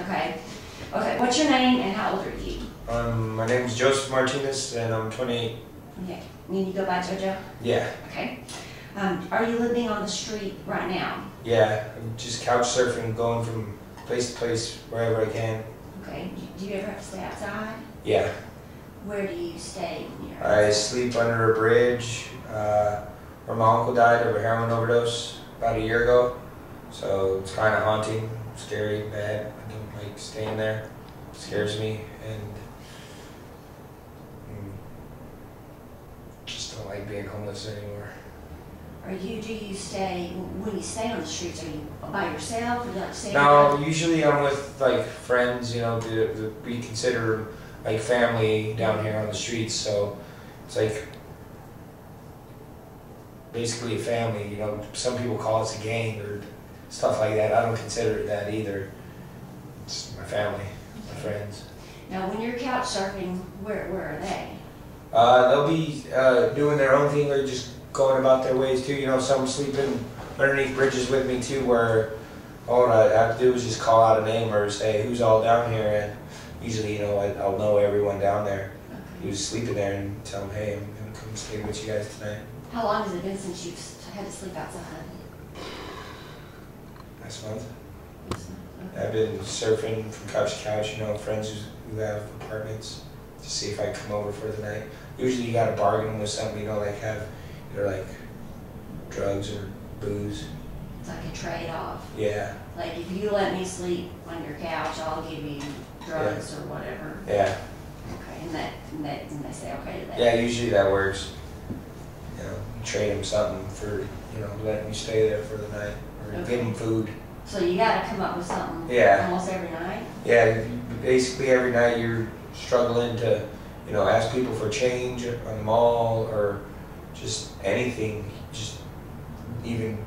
Okay. Okay, what's your name and how old are you? My name is Joseph Martinez and I'm 28. Okay. You need to go by JoJo? Yeah. Okay. Are you living on the street right now? Yeah, I'm just couch surfing, going from place to place wherever I can. Okay. Do you ever have to stay outside? Yeah. Where do you stay when you're I outside? sleep under a bridge where my uncle died of a heroin overdose about a year ago. So it's kind of haunting, scary, bad. I don't like staying there. It scares me and just don't like being homeless anymore. Do you stay, when you stay on the streets, are you by yourself or do you like to stay No, usually I'm with like friends, you know, we consider like family down here on the streets, so it's like basically a family, you know. Some people call us a gang or stuff like that. I don't consider it that either. It's my family, my friends. Now, when you're couch surfing, where are they? They'll be doing their own thing or just going about their ways too. You know, some sleeping underneath bridges with me too, where all I have to do is just call out a name or say who's all down here, and usually, you know, I'll know everyone down there who's sleeping there and tell them, hey, I'm going to come stay with you guys tonight. How long has it been since you've had to sleep outside? Last month. Okay. I've been surfing from couch to couch, you know, friends who have apartments, to see if I can come over for the night. Usually you got to bargain with something, you know, like have, you know, like drugs or booze. It's like a trade-off. Yeah. Like, if you let me sleep on your couch, I'll give you drugs or whatever. Yeah. Okay, and they say okay to that. Yeah, usually that works. You know, trade them something for, you know, letting me stay there for the night, or give them food. So you got to come up with something almost every night? Yeah, basically every night you're struggling to, you know, ask people for change on the mall or just anything, just even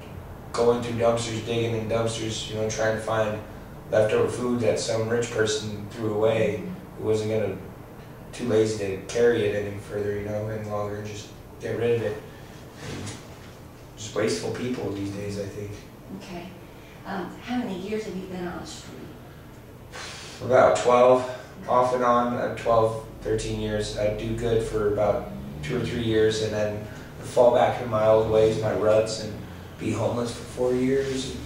going through dumpsters, digging in dumpsters, you know, trying to find leftover food that some rich person threw away who wasn't going to, too lazy to carry it any further, you know, any longer, and just get rid of it. And just wasteful people these days, I think. Okay. How many years have you been on the street? About 12, off and on, 12, 13 years. I'd do good for about 2 or 3 years, and then I'd fall back in my old ways, my ruts, and be homeless for 4 years, and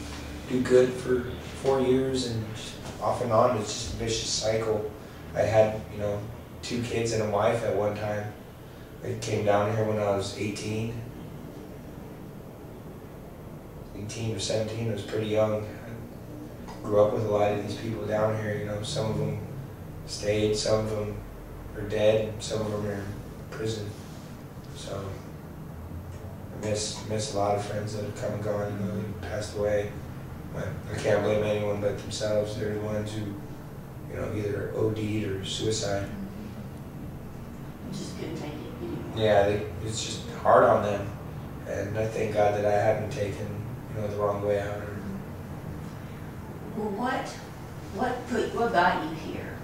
do good for 4 years, and just off and on. It's just a vicious cycle. I had, you know, 2 kids and a wife at one time. I came down here when I was 18 or 17. I was pretty young. I grew up with a lot of these people down here. You know, some of them stayed, some of them are dead, and some of them are in prison. So I miss a lot of friends that have come and gone. You know, they passed away. But I can't blame anyone but themselves. They're the ones who, you know, either OD'd or suicide. Just couldn't take it anymore. Yeah, it's just hard on them, and I thank God that I haven't taken, you know, the wrong way out. Well, what got you here?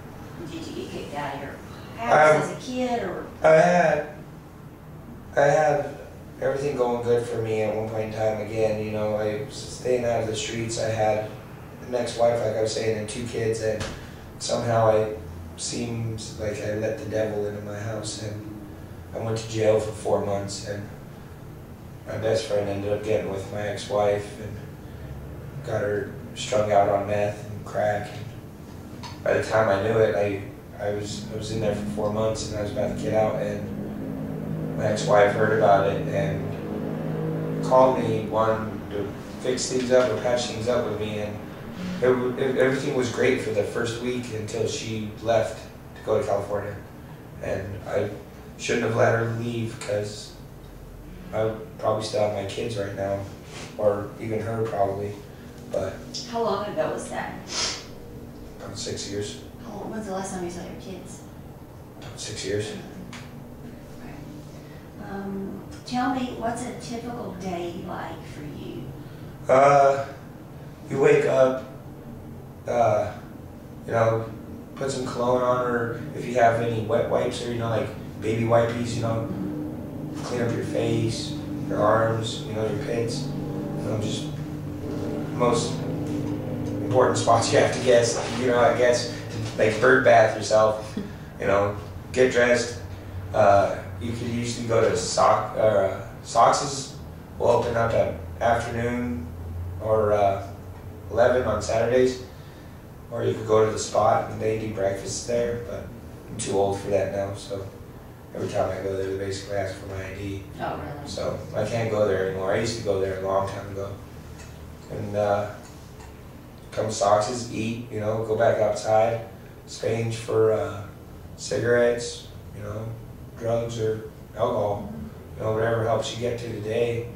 Did you get kicked out of your house as a kid, or? I had everything going good for me at one point in time. Again, you know, I was staying out of the streets. I had an ex-wife, like I was saying, and 2 kids, and somehow it seems like I let the devil into my house, and I went to jail for 4 months, and my best friend ended up getting with my ex-wife and got her strung out on meth and crack. And by the time I knew it, I was in there for 4 months, and I was about to get out, and my ex-wife heard about it and called me wanting to fix things up or patch things up with me, and everything was great for the first week until she left to go to California. And I shouldn't have let her leave, because I would probably still have my kids right now, or even her probably. But how long ago was that? about 6 years. When's the last time you saw your kids? About 6 years. Okay. Tell me, what's a typical day like for you? You wake up, you know, put some cologne on, or if you have any wet wipes or, you know, like baby wipes, you know, clean up your face, your arms, you know, your pits. You know, just most important spots you have to guess. You know, I guess like bird bath yourself. You know, get dressed. You could usually go to Sox's. Will open up at afternoon or 11 on Saturdays, or you could go to the Spot and they do breakfast there. But I'm too old for that now, so every time I go there, they basically ask for my ID. Oh, really? So I can't go there anymore. I used to go there a long time ago. And come to Sox's, eat, you know, go back outside, exchange for cigarettes, you know, drugs or alcohol, you know, whatever helps you get to the day,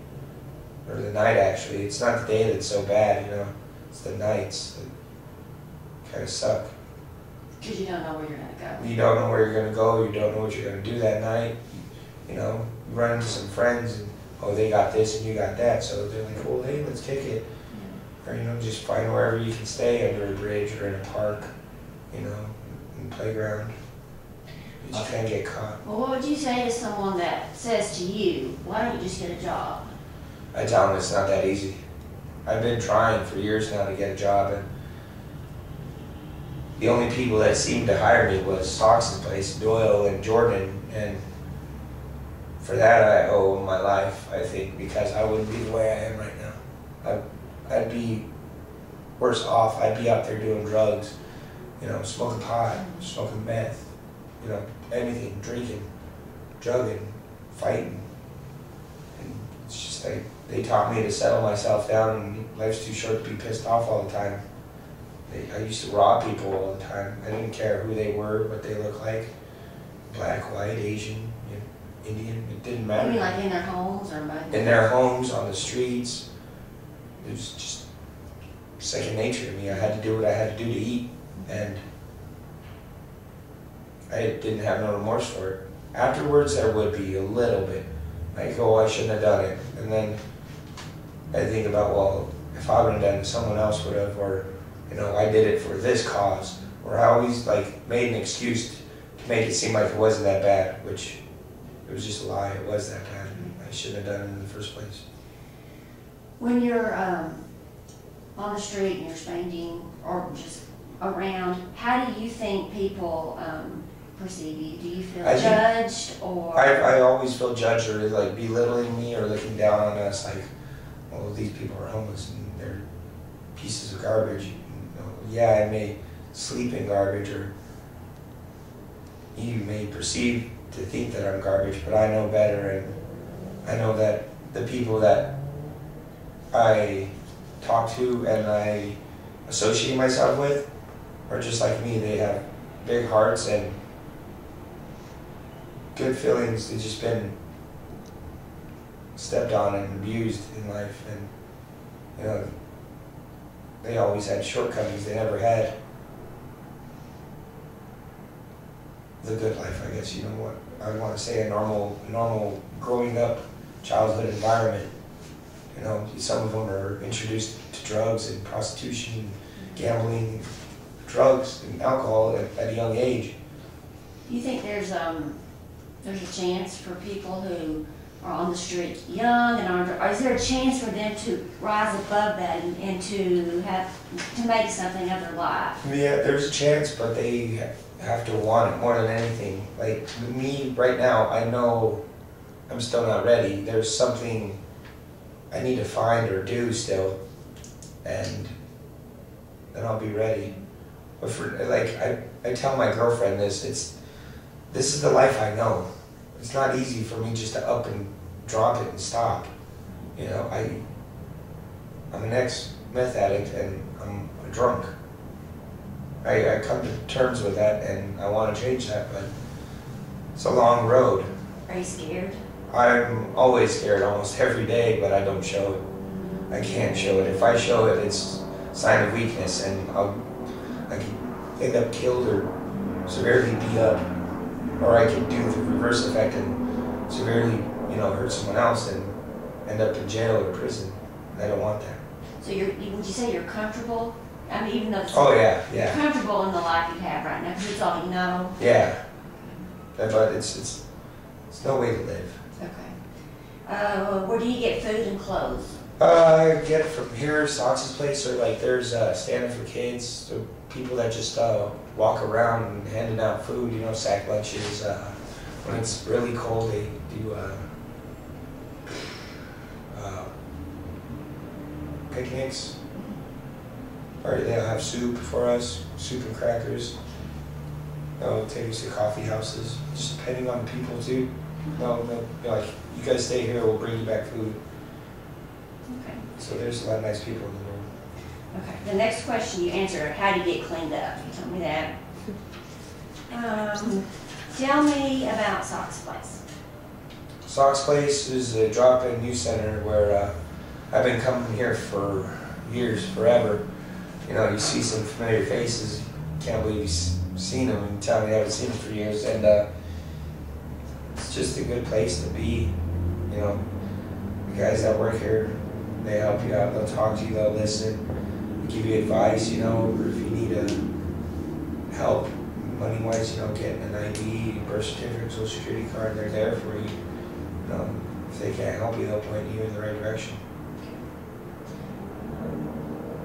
or the night actually. It's not the day that's so bad, you know, it's the nights that kind of suck. Because you don't know where you're going to go. You don't know where you're going to go, you don't know what you're going to do that night. You know, you run into some friends and, oh, they got this and you got that, so they're like, well, hey, let's kick it. Or, you know, just find wherever you can stay, under a bridge or in a park, you know, in the playground. You just can't get caught. Well, what would you say to someone that says to you, why don't you just get a job? I tell them it's not that easy. I've been trying for years now to get a job, and the only people that seemed to hire me was Sox's place, Doyle and Jordan, and for that I owe my life, I think, because I wouldn't be the way I am right now. I'd be worse off. I'd be out there doing drugs, you know, smoking pot, smoking meth, you know, anything, drinking, drugging, fighting. And it's just like, they taught me to settle myself down, and life's too short to be pissed off all the time. I used to rob people all the time. I didn't care who they were, what they looked like, black, white, Asian, you know, Indian, it didn't matter. You mean like in their homes or in their homes, on the streets. It was just second nature to me. I had to do what I had to do to eat, and I didn't have no remorse for it. Afterwards, there would be a little bit, like, oh, I shouldn't have done it. And then I think about, well, if I would have done it, someone else would have, or, you know, I did it for this cause. Or I always, like, made an excuse to make it seem like it wasn't that bad, which it was just a lie. It was that bad. I shouldn't have done it in the first place. When you're on the street and you're spending or just around, how do you think people perceive you? Do you feel judged, or? I always feel judged, or like belittling me or looking down on us, like, well, these people are homeless and they're pieces of garbage. You know, yeah, I may sleep in garbage, or you may perceive to think that I'm garbage, but I know better, and I know that the people that I talk to and I associate myself with are just like me. They have big hearts and good feelings. They've just been stepped on and abused in life, and you know, they always had shortcomings. They never had the good life, I guess. You know what I want to say, a normal growing up childhood environment. You know, some of them are introduced to drugs and prostitution, gambling, drugs and alcohol at a young age. Do you think there's a chance for people who are on the street young and aren't, or is there a chance for them to rise above that and to make something of their life? Yeah, there's a chance, but they have to want it more than anything. Like me right now, I know I'm still not ready. There's something I need to find or do still, and then I'll be ready. But for, like, I tell my girlfriend this is the life I know. It's not easy for me just to up and drop it and stop. You know, I'm an ex-meth addict and I'm a drunk. I come to terms with that, and I want to change that, but it's a long road. Are you scared? I'm always scared almost every day, but I don't show it. I can't show it. If I show it, it's a sign of weakness, and I could end up killed or severely beat up, or I could do the reverse effect and severely, you know, hurt someone else and end up in jail or prison. I don't want that. So would you say you're comfortable? I mean, even though you're comfortable in the life you have right now, because it's all you know. Yeah, but it's no way to live. Okay. Where do you get food and clothes? I get it from here, Sox's place, or like there's stand-up for kids, so people that just walk around and handing out food, you know, sack lunches. When it's really cold, they do picnics, or they'll have soup for us, soup and crackers. They'll take us to coffee houses, just depending on the people too. No, like you guys stay here, we'll bring you back food. Okay. So there's a lot of nice people in the world. Okay. The next question you answered, how do you get cleaned up? You told me that. Tell me about Sock's Place. Sock's Place is a drop-in news center where I've been coming here for years, forever. You know, you see some familiar faces, you can't believe you've seen them, and you tell me you haven't seen them for years, and it's just a good place to be. You know, the guys that work here, they help you out, they'll talk to you, they'll listen, they give you advice, you know, or if you need help money-wise, you know, getting an ID, birth certificate, social security card, they're there for you. You know, if they can't help you, they'll point you in the right direction.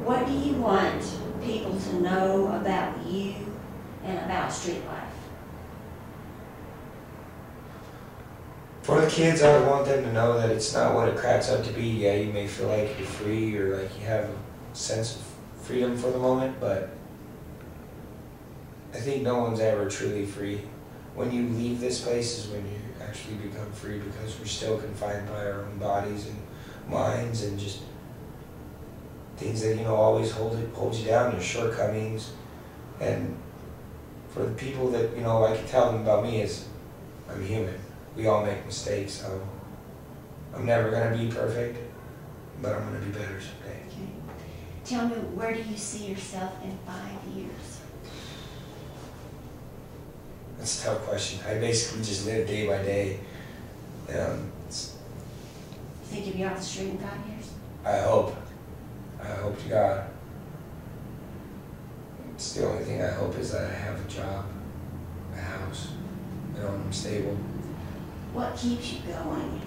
What do you want people to know about you and about street life? For the kids, I would want them to know that it's not what it cracks up to be. Yeah, you may feel like you're free or like you have a sense of freedom for the moment, but I think no one's ever truly free. When you leave this place is when you actually become free, because we're still confined by our own bodies and minds and just things that, you know, always hold you down, your shortcomings. And for the people that, you know, I can tell them about me is I'm human. We all make mistakes, so I'm never going to be perfect, but I'm going to be better someday. Okay. Tell me, where do you see yourself in 5 years? That's a tough question. I basically just live day by day. You think you'll be off the street in 5 years? I hope to God. It's the only thing I hope is that I have a job, a house, you know, I'm stable. What keeps you going?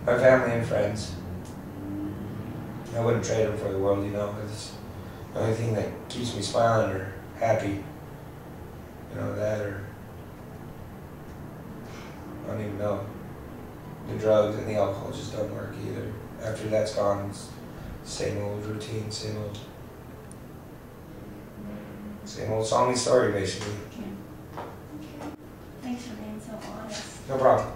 My family and friends. I wouldn't trade them for the world, you know. It's the only thing that keeps me smiling or happy. You know, that or I don't even know. The drugs and the alcohol just don't work either. After that's gone, it's same old routine, same old song and story, basically. Okay. Thanks for being so honest. No problem.